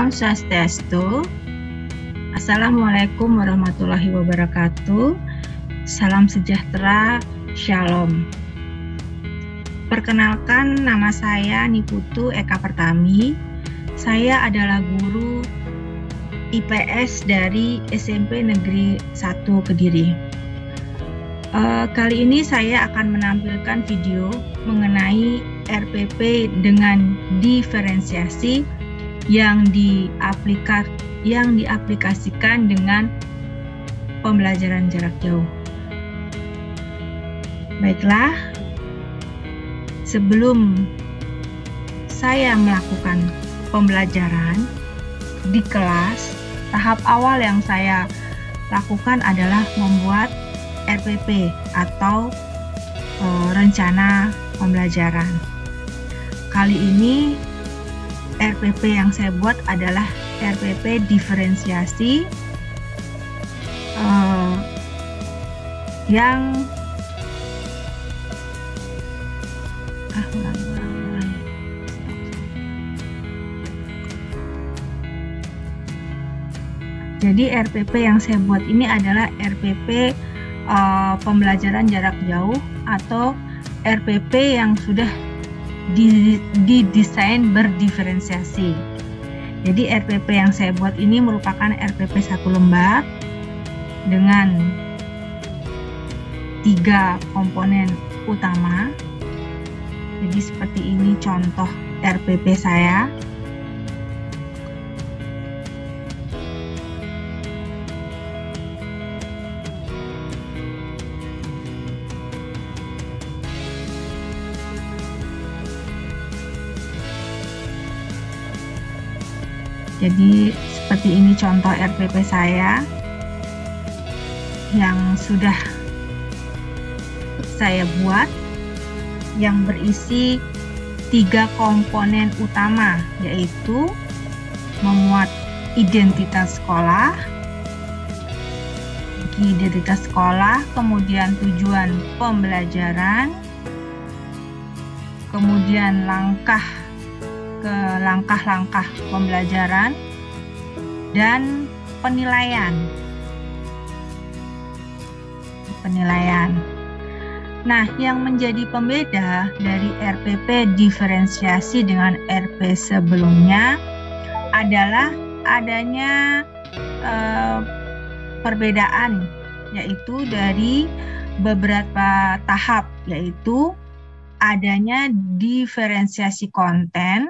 Om Swastiastu. Assalamualaikum warahmatullahi wabarakatuh. Salam sejahtera, Shalom. Perkenalkan, nama saya Niputu Eka Pertami. Saya adalah guru IPS dari SMP Negeri 1 Kediri. Kali ini saya akan menampilkan video mengenai RPP dengan diferensiasi yang diaplikasikan dengan pembelajaran jarak jauh. Baiklah, sebelum saya melakukan pembelajaran di kelas, tahap awal yang saya lakukan adalah membuat RPP atau rencana pembelajaran. Kali ini RPP yang saya buat adalah RPP diferensiasi yang Jadi RPP yang saya buat ini adalah RPP pembelajaran jarak jauh atau RPP yang sudah didesain berdiferensiasi. Jadi RPP yang saya buat ini merupakan RPP 1 lembar dengan 3 komponen utama. Jadi seperti ini contoh RPP saya. Jadi seperti ini contoh RPP saya yang sudah saya buat, yang berisi 3 komponen utama, yaitu memuat identitas sekolah, kemudian tujuan pembelajaran, kemudian langkah-langkah pembelajaran, dan penilaian. Nah, yang menjadi pembeda dari RPP diferensiasi dengan RP sebelumnya adalah adanya perbedaan, yaitu dari beberapa tahap, yaitu adanya diferensiasi konten,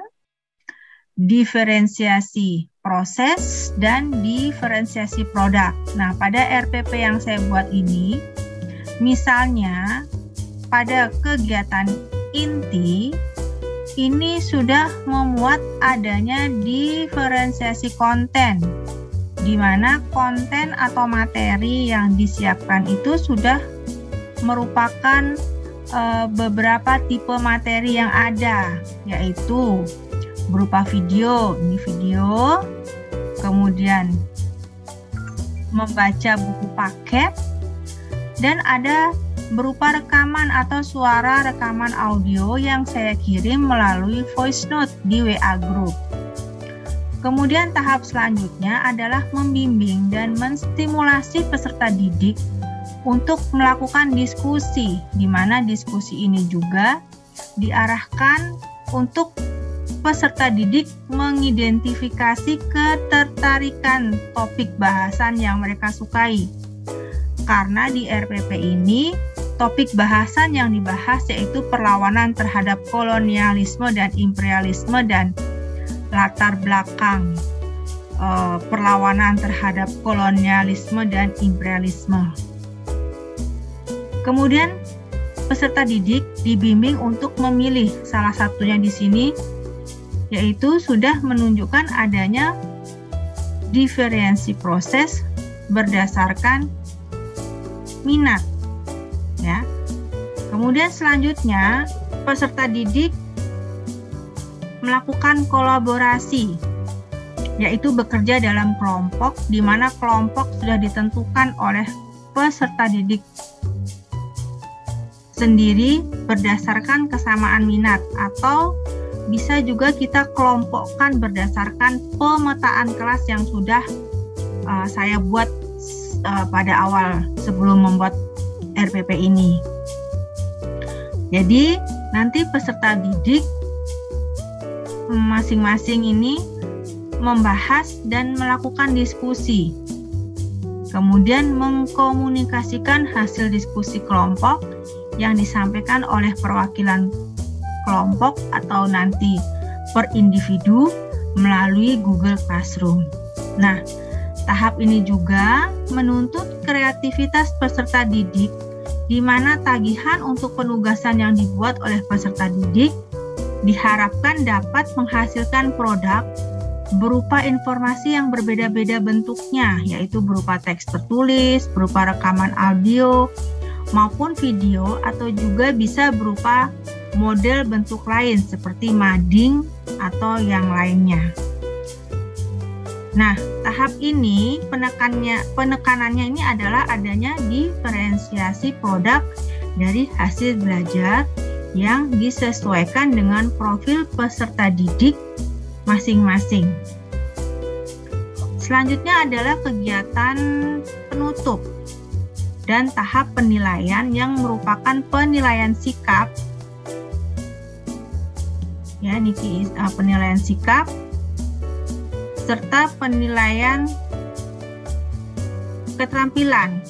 diferensiasi proses, dan diferensiasi produk. Nah, pada RPP yang saya buat ini, misalnya pada kegiatan inti, ini sudah memuat adanya diferensiasi konten, di mana konten atau materi yang disiapkan itu sudah merupakan beberapa tipe materi yang ada, yaitu berupa video, ini video, kemudian membaca buku paket, dan ada berupa rekaman atau suara rekaman audio yang saya kirim melalui voice note di WA group. Kemudian tahap selanjutnya adalah membimbing dan menstimulasi peserta didik untuk melakukan diskusi, di mana diskusi ini juga diarahkan untuk peserta didik mengidentifikasi ketertarikan topik bahasan yang mereka sukai. Karena di RPP ini, topik bahasan yang dibahas yaitu perlawanan terhadap kolonialisme dan imperialisme dan latar belakang perlawanan terhadap kolonialisme dan imperialisme. Kemudian peserta didik dibimbing untuk memilih salah satunya di sini, yaitu sudah menunjukkan adanya diferensi proses berdasarkan minat, ya. Kemudian selanjutnya peserta didik melakukan kolaborasi, yaitu bekerja dalam kelompok, di mana kelompok sudah ditentukan oleh peserta didik sendiri berdasarkan kesamaan minat atau bisa juga kita kelompokkan berdasarkan pemetaan kelas yang sudah saya buat pada awal sebelum membuat RPP ini. Jadi nanti peserta didik masing-masing ini membahas dan melakukan diskusi. Kemudian mengkomunikasikan hasil diskusi kelompok yang disampaikan oleh perwakilan kelompok atau nanti per individu melalui Google Classroom. Nah, tahap ini juga menuntut kreativitas peserta didik, di mana tagihan untuk penugasan yang dibuat oleh peserta didik diharapkan dapat menghasilkan produk berupa informasi yang berbeda-beda bentuknya, yaitu berupa teks tertulis, berupa rekaman audio, maupun video, atau juga bisa berupa model bentuk lain seperti mading atau yang lainnya. Nah, tahap ini penekanannya ini adalah adanya diferensiasi produk dari hasil belajar yang disesuaikan dengan profil peserta didik masing-masing. Selanjutnya adalah kegiatan penutup dan tahap penilaian yang merupakan penilaian sikap. Ya, niki penilaian sikap serta penilaian keterampilan.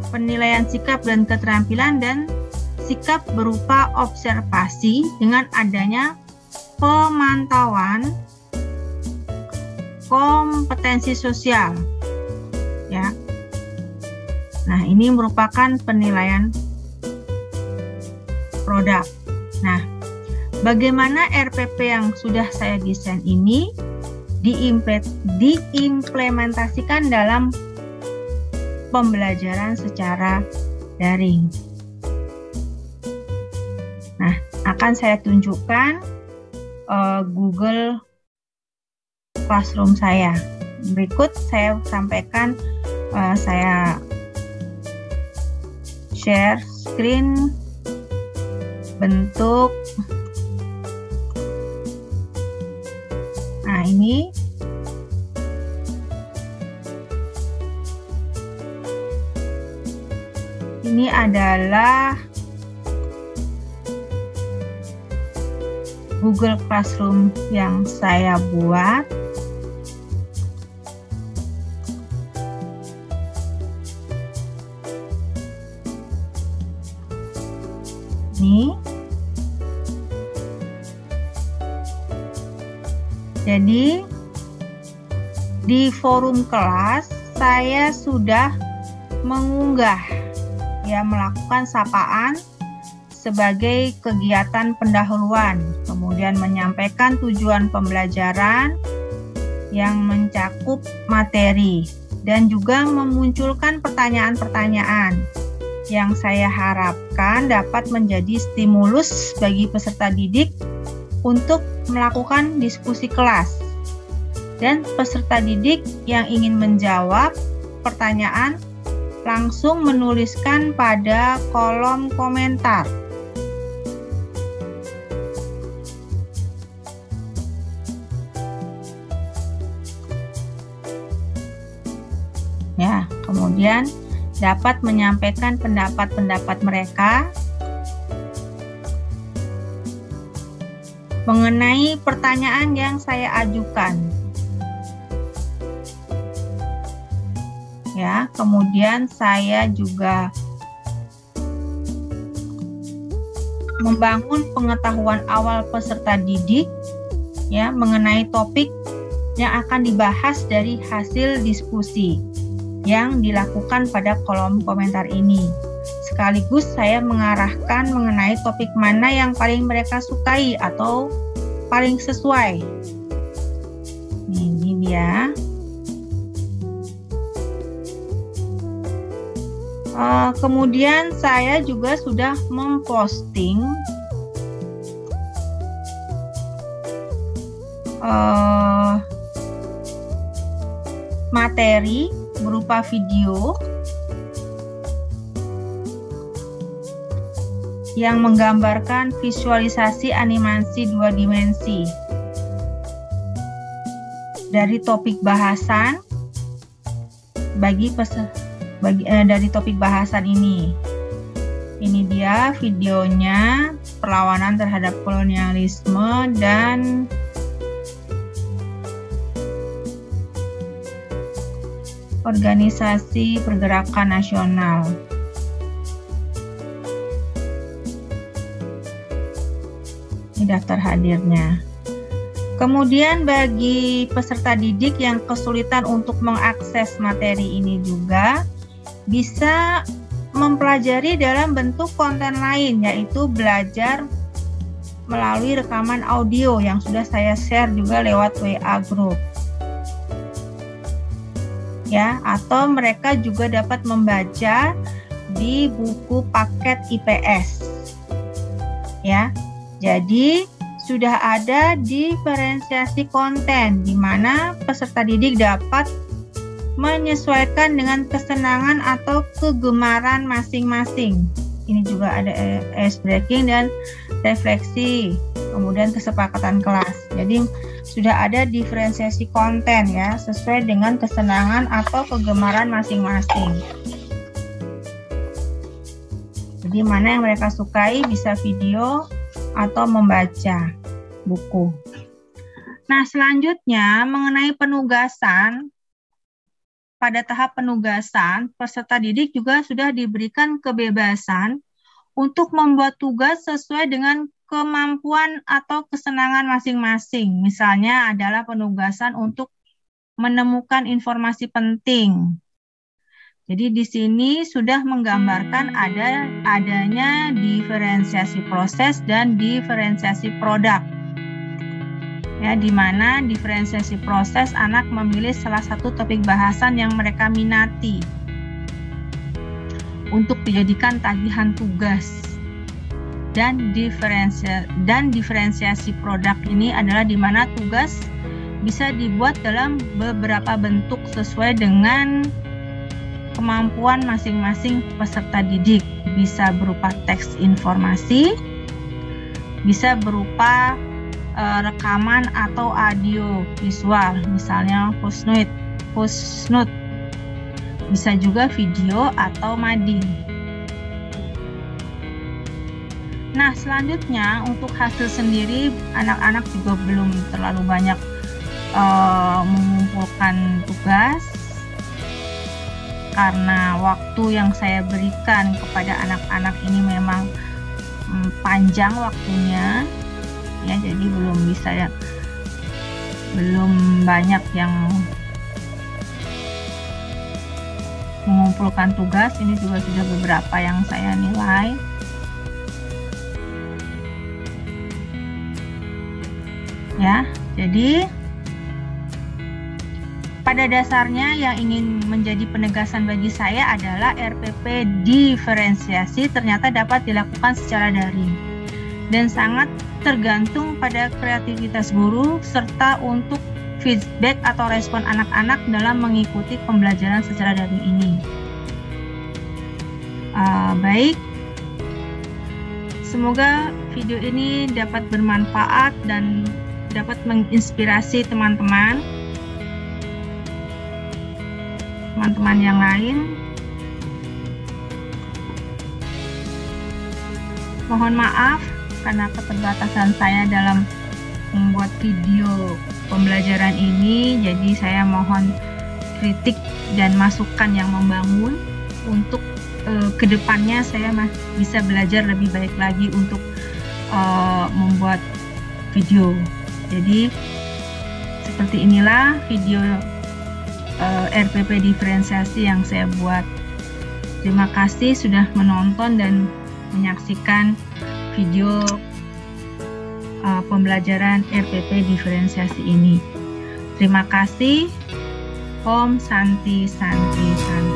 Penilaian sikap dan keterampilan dan sikap berupa observasi dengan adanya pemantauan kompetensi sosial, ya. Nah, ini merupakan penilaian produk. Nah, bagaimana RPP yang sudah saya desain ini diimplementasikan dalam pembelajaran secara daring. Nah, akan saya tunjukkan Google Classroom saya. Berikut saya sampaikan, saya share screen bentuk. Nah, ini adalah Google Classroom yang saya buat. Ini. Jadi di forum kelas saya sudah mengunggah, ya, melakukan sapaan sebagai kegiatan pendahuluan, kemudian menyampaikan tujuan pembelajaran yang mencakup materi, dan juga memunculkan pertanyaan-pertanyaan yang saya harapkan dapat menjadi stimulus bagi peserta didik untuk melakukan diskusi kelas. Dan peserta didik yang ingin menjawab pertanyaan langsung menuliskan pada kolom komentar. Ya, kemudian dapat menyampaikan pendapat-pendapat mereka mengenai pertanyaan yang saya ajukan. Ya, kemudian saya juga membangun pengetahuan awal peserta didik, ya, mengenai topik yang akan dibahas dari hasil diskusi yang dilakukan pada kolom komentar ini. Sekaligus saya mengarahkan mengenai topik mana yang paling mereka sukai atau paling sesuai. Ini dia. Kemudian saya juga sudah memposting materi berupa video yang menggambarkan visualisasi animasi 2 dimensi. Dari topik bahasan dari topik bahasan ini. Ini dia videonya, perlawanan terhadap kolonialisme dan organisasi pergerakan nasional. Ini daftar hadirnya. Kemudian bagi peserta didik yang kesulitan untuk mengakses materi ini juga bisa mempelajari dalam bentuk konten lain, yaitu belajar melalui rekaman audio yang sudah saya share juga lewat WA Group. Ya, atau mereka juga dapat membaca di buku paket IPS. Ya. Jadi sudah ada diferensiasi konten di mana peserta didik dapat menyesuaikan dengan kesenangan atau kegemaran masing-masing. Ini juga ada ice breaking dan refleksi, kemudian kesepakatan kelas. Jadi sudah ada diferensiasi konten ya, sesuai dengan kesenangan atau kegemaran masing-masing. Jadi mana yang mereka sukai, bisa video atau membaca buku. Nah, selanjutnya mengenai penugasan. Pada tahap penugasan, peserta didik juga sudah diberikan kebebasan untuk membuat tugas sesuai dengan kemampuan atau kesenangan masing-masing. Misalnya adalah penugasan untuk menemukan informasi penting. Jadi di sini sudah menggambarkan adanya diferensiasi proses dan diferensiasi produk. Ya, di mana diferensiasi proses anak memilih salah satu topik bahasan yang mereka minati untuk dijadikan tagihan tugas. Dan diferensiasi produk ini adalah di mana tugas bisa dibuat dalam beberapa bentuk sesuai dengan kemampuan masing-masing peserta didik. Bisa berupa teks informasi, bisa berupa rekaman atau audio visual, misalnya voice note, bisa juga video atau mading. Nah, selanjutnya untuk hasil sendiri, anak-anak juga belum terlalu banyak mengumpulkan tugas, karena waktu yang saya berikan kepada anak-anak ini memang panjang waktunya, ya, jadi belum banyak yang mengumpulkan tugas. Ini juga sudah beberapa yang saya nilai. Ya, jadi pada dasarnya yang ingin menjadi penegasan bagi saya adalah RPP diferensiasi ternyata dapat dilakukan secara daring dan sangat tergantung pada kreativitas guru serta untuk feedback atau respon anak-anak dalam mengikuti pembelajaran secara daring ini. Baik, semoga video ini dapat bermanfaat dan dapat menginspirasi teman-teman yang lain. Mohon maaf karena keterbatasan saya dalam membuat video pembelajaran ini, jadi saya mohon kritik dan masukan yang membangun untuk kedepannya saya bisa belajar lebih baik lagi untuk membuat video. Jadi seperti inilah video RPP diferensiasi yang saya buat. Terima kasih sudah menonton dan menyaksikan video pembelajaran RPP diferensiasi ini. Terima kasih. Om Santi Santi Santi.